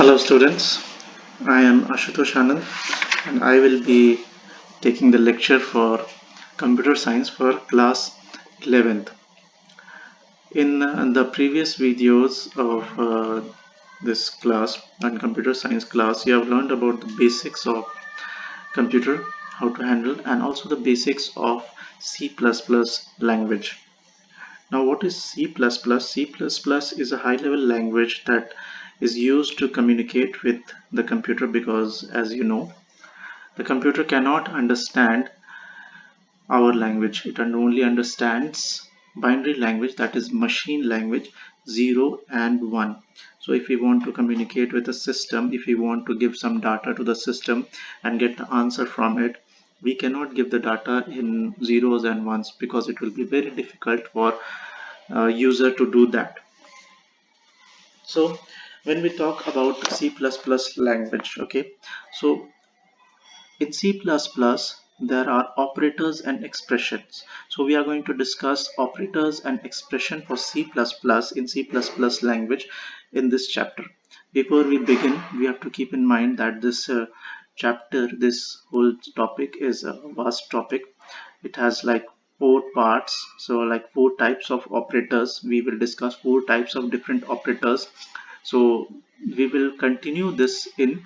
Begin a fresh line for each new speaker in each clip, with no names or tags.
Hello students, I am Ashutosh Anand and I will be taking the lecture for computer science for class 11th. In the previous videos of this class and computer science class, you have learned about the basics of computer, how to handle, and also the basics of C++ language. Now what is C++? C++ is a high level language that is used to communicate with the computer because, as you know, the computer cannot understand our language. It only understands binary language, that is machine language, 0 and 1. So if we want to communicate with a system, if we want to give some data to the system and get the answer from it, we cannot give the data in zeros and ones because it will be very difficult for user to do that. So when we talk about C++ language, okay, so in C++ there are operators and expressions. So we are going to discuss operators and expression for C++ in C++ language in this chapter. Before we begin, we have to keep in mind that this chapter, this whole topic is a vast topic. It has like four parts, so like four types of operators. We will discuss four types of different operators. So we will continue this in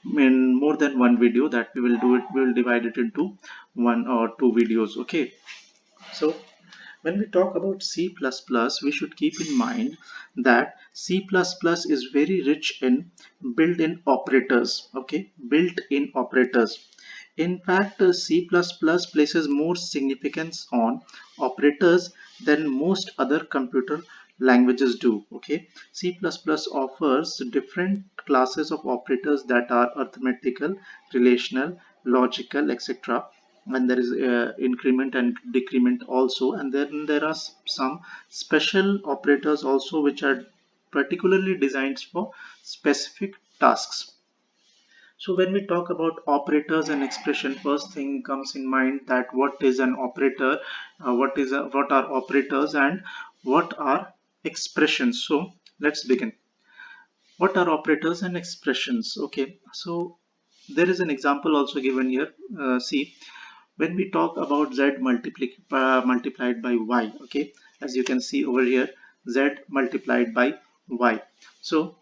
more than one video, that we will divide it into one or two videos. Okay, so when we talk about C++, we should keep in mind that C++ is very rich in built-in operators. Okay, built-in operators. In fact, C++ places more significance on operators than most other computer languages do. Okay, C++ offers different classes of operators that are arithmetical, relational, logical, etc. And there is increment and decrement also, and then there are some special operators also which are particularly designed for specific tasks. So when we talk about operators and expression, first thing comes in mind that what is an operator, what are operators, and what are expressions. So let's begin. What are operators and expressions? Okay, so there is an example also given here. See, when we talk about z multiplied by y, okay, as you can see over here, z multiplied by y. So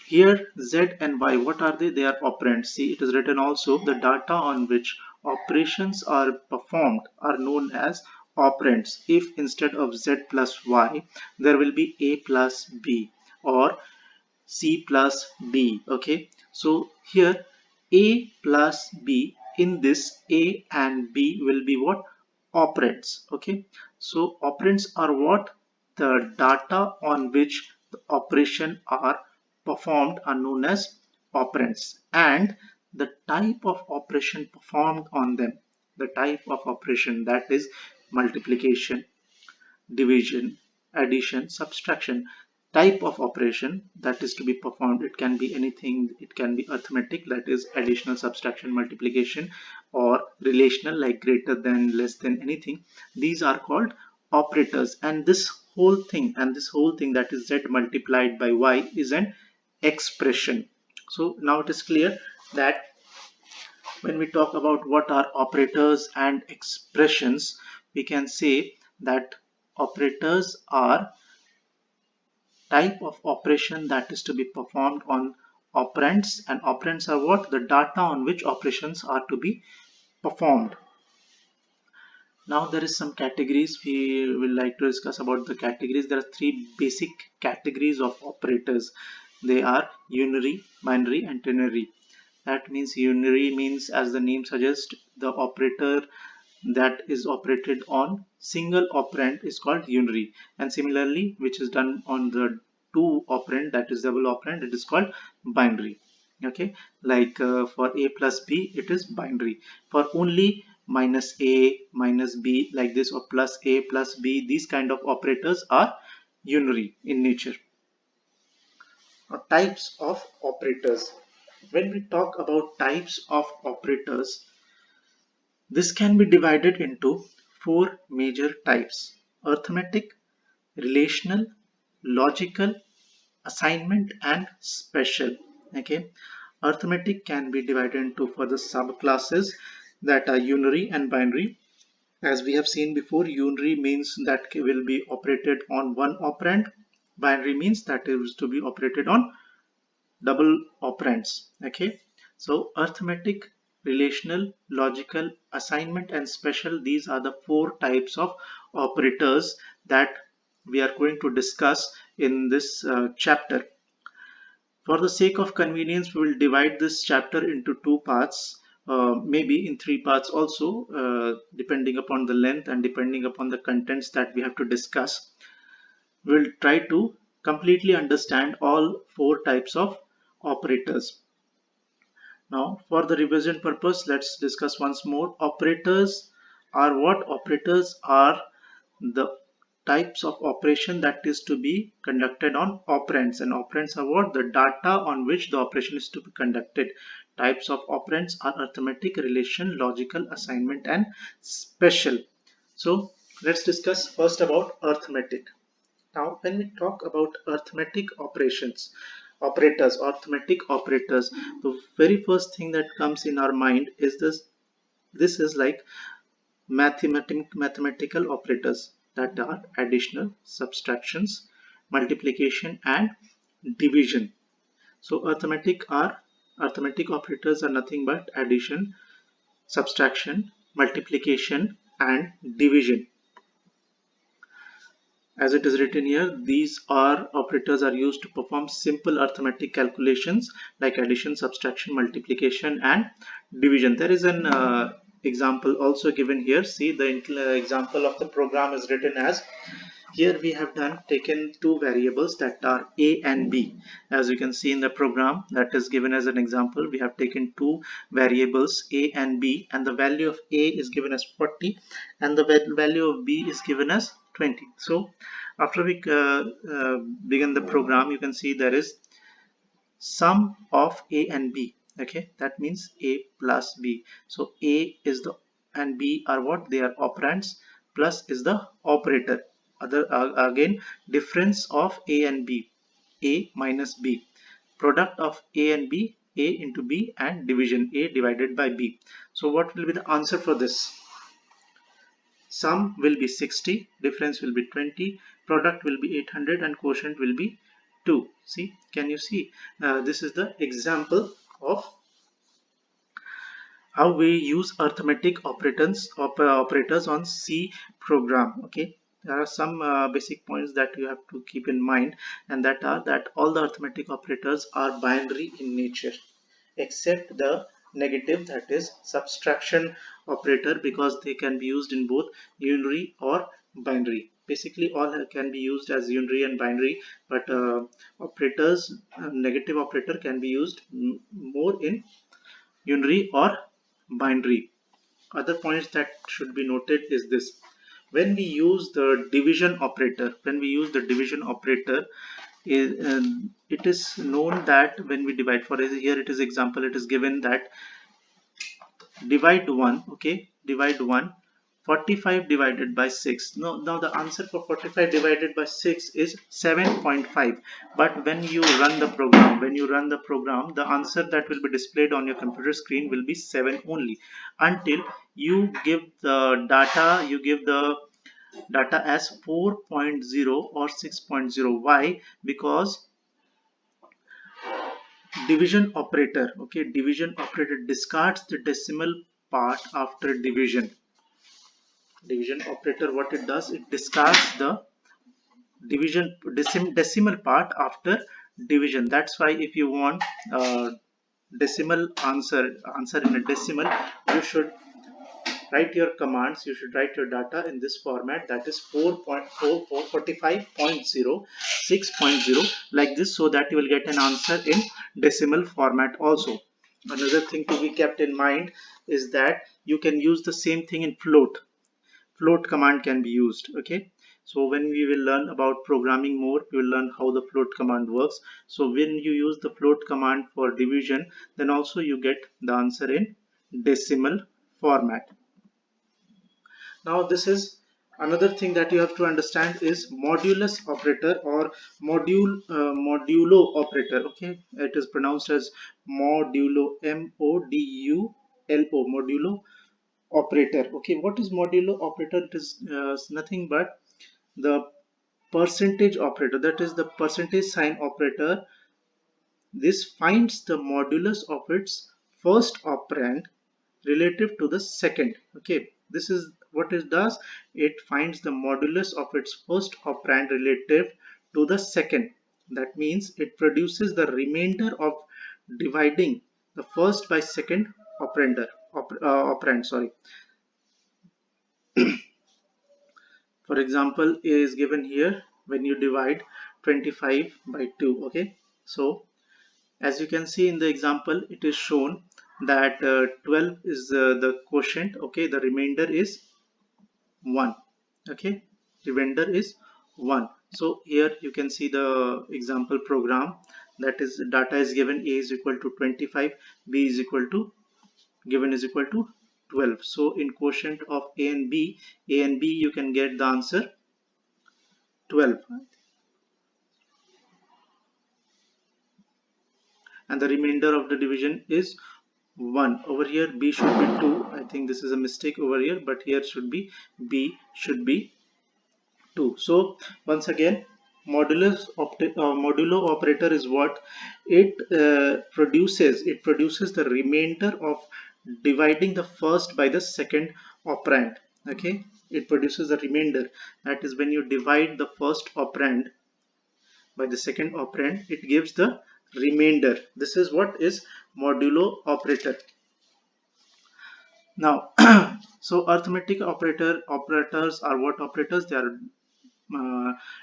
here z and y, what are they? They are operands. See, it is written also, the data on which operations are performed are known as operands. If instead of z plus y there will be a plus b or c plus b. Okay, so here a plus b, in this a and b will be what? Operands. Okay, so operands are what? The data on which the operation are performed are known as operands, and the type of operation performed on them, the type of operation, that is multiplication, division, addition, subtraction, type of operation that is to be performed. It can be anything. It can be arithmetic, that is additional, subtraction, multiplication, or relational like greater than, less than, anything. These are called operators, and this whole thing, that is z multiplied by y, is an expression. So now it is clear that when we talk about what are operators and expressions, we can say that operators are type of operation that is to be performed on operands, and operands are what? The data on which operations are to be performed. Now there is some categories we will like to discuss about the categories. There are three basic categories of operators. They are unary, binary, and ternary. That means unary means, as the name suggests, the operator that is operated on single operand is called unary, and similarly which is done on the two operand, that is double operand, it is called binary. Okay, like for a plus b it is binary. For only minus a minus b like this, or plus a plus b, these kind of operators are unary in nature. Now, types of operators. When we talk about types of operators, this can be divided into four major types: arithmetic, relational, logical, assignment and special. Okay, arithmetic can be divided into further subclasses that are unary and binary. As we have seen before, unary means that will be operated on one operand. Binary means that it is to be operated on double operands. Okay, so arithmetic, relational, logical, assignment and special, these are the four types of operators that we are going to discuss in this chapter. For the sake of convenience, we will divide this chapter into two parts, maybe in three parts also, depending upon the length and depending upon the contents that we have to discuss. We'll try to completely understand all four types of operators. Now, for the revision purpose, let's discuss once more. Operators are what? Operators are the types of operation that is to be conducted on operands, and operands are what? The data on which the operation is to be conducted. Types of operands are arithmetic, relation, logical, assignment and special. So let's discuss first about arithmetic. Now, when we talk about arithmetic operations, arithmetic operators, the very first thing that comes in our mind is this. This is like mathematical operators that are additional, subtractions, multiplication and division. So arithmetic operators are nothing but addition, subtraction, multiplication and division. As it is written here, these are operators are used to perform simple arithmetic calculations like addition, subtraction, multiplication and division. There is an example also given here. See, the example of the program is written as, here we have taken two variables that are a and b. As you can see in the program that is given as an example, we have taken two variables a and b, and the value of a is given as 40 and the value of b is given as 20. So after we begin the program, you can see there is sum of a and b. Okay, that means a plus b. So a is the and b are what? They are operands. Plus is the operator. Again, difference of a and b, a minus b, product of a and b, a into b, and division, a divided by b. So what will be the answer for this? Sum will be 60, difference will be 20, product will be 800 and quotient will be 2. See, can you see? This is the example of how we use arithmetic operators on C program. Okay, there are some basic points that you have to keep in mind, and that are that all the arithmetic operators are binary in nature except the negative, that is subtraction operator, because they can be used in both unary or binary. Basically all can be used as unary and binary, but negative operator can be used more in unary or binary. Other points that should be noted is this: when we use the division operator, it is known that when we divide, for here it is example, it is given that divide 1. Okay, divide 1, 45 divided by 6. Now the answer for 45 divided by 6 is 7.5. But when you run the program, the answer that will be displayed on your computer screen will be 7 only, until you give the data as 4.0 or 6.0. Why? Because division operator discards the decimal part after division. Division operator, what it does, it discards the decimal part after division. That's why if you want decimal answer in a decimal, you should write your commands, you should write your data in this format, that is 4.45.0, 6.0, like this, so that you will get an answer in decimal format also. Another thing to be kept in mind is that you can use the same thing in float command can be used. Okay, so when we will learn about programming more, we will learn how the float command works. So when you use the float command for division, then also you get the answer in decimal format. Now this is Another thing that you have to understand is modulus operator or modulo operator. Okay, it is pronounced as modulo, M-O-D-U-L-O, modulo operator. Okay, what is modulo operator? It is nothing but the percentage operator, that is the percentage sign operator. This finds the modulus of its first operand relative to the second. Okay, this is what it does. It finds the modulus of its first operand relative to the second. That means it produces the remainder of dividing the first by second operand. Sorry. For example, A is given here when you divide 25 by 2. Okay, so as you can see in the example, it is shown that 12 is the quotient. Okay, the remainder is 1. Okay, remainder is 1. So here you can see the example program, that is data is given. A is equal to 25, B is equal to given is equal to 12. So in quotient of A and B you can get the answer 12, and the remainder of the division is 1. Over here B should be 2. I think this is a mistake over here, but here should be B should be 2. So once again, modulo operator is what it produces the remainder of dividing the first by the second operand. Okay, it produces the remainder, that is when you divide the first operand by the second operand, it gives the remainder. This is what is modulo operator. Now so arithmetic operators are what operators? They are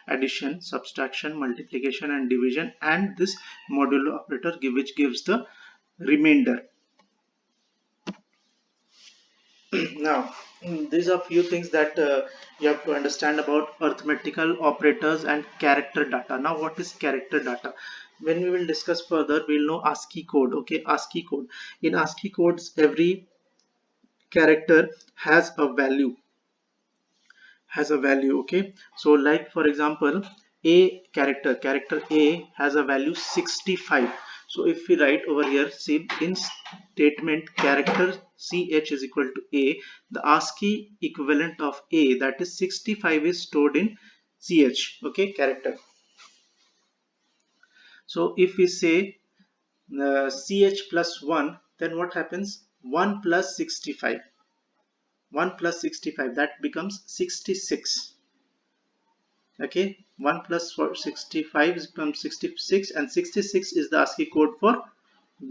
addition, subtraction, multiplication and division, and this modulo operator which gives the remainder. Now these are few things that you have to understand about arithmetical operators and character data. Now what is character data? When we will discuss further, we'll know ASCII code. Okay, ASCII code. In ASCII codes, every character has a value. Okay, so like for example, a character A has a value 65. So if we write over here, see in statement character ch is equal to A, the ASCII equivalent of A, that is 65, is stored in ch. Okay, character. So if we say ch plus 1, then what happens? 1 plus 65, 1 plus 65, that becomes 66. Okay, 1 plus 65 becomes 66, and 66 is the ASCII code for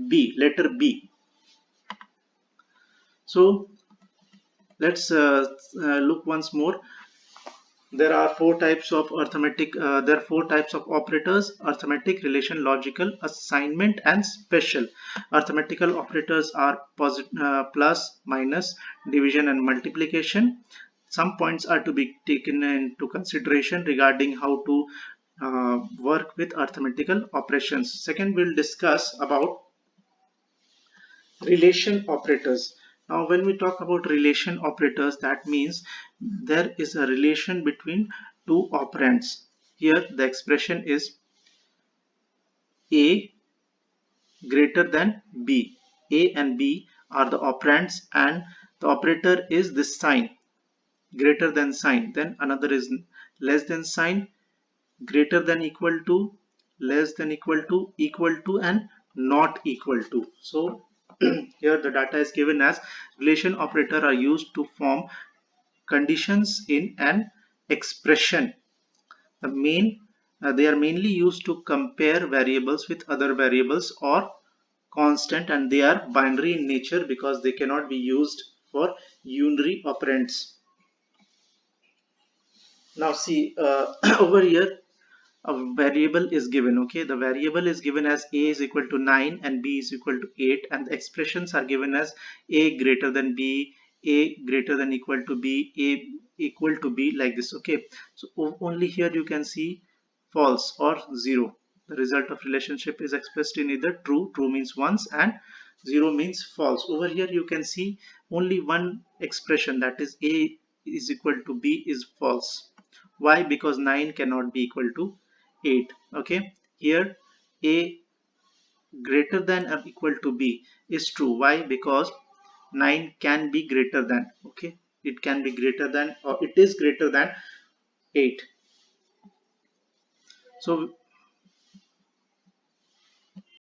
B, letter B. So let's look once more. There are four types of operators: arithmetic, relation, logical, assignment and special. Arithmetical operators are plus, minus, division and multiplication. Some points are to be taken into consideration regarding how to work with arithmetical operations. Second, we'll discuss about relation operators. Now when we talk about relation operators, that means there is a relation between two operands. Here the expression is A greater than B. A and B are the operands, and the operator is this sign, greater than sign. Then another is less than sign, greater than, equal to, less than, equal to and not equal to. So here the data is given as relation operator are used to form conditions in an expression. They are mainly used to compare variables with other variables or constant, and they are binary in nature because they cannot be used for unary operands. Now see over here a variable is given. Okay, the variable is given as A is equal to 9 and B is equal to 8, and the expressions are given as A greater than B, A greater than equal to B, A equal to B, like this. Okay, so only here you can see false or 0. The result of relationship is expressed in either true means once, and 0 means false. Over here you can see only one expression, that is A is equal to b is false. Why? Because 9 cannot be equal to 8. Okay, here a greater than or equal to b is true. Why? Because 9 can be greater than, okay, it can be greater than, or it is greater than 8. So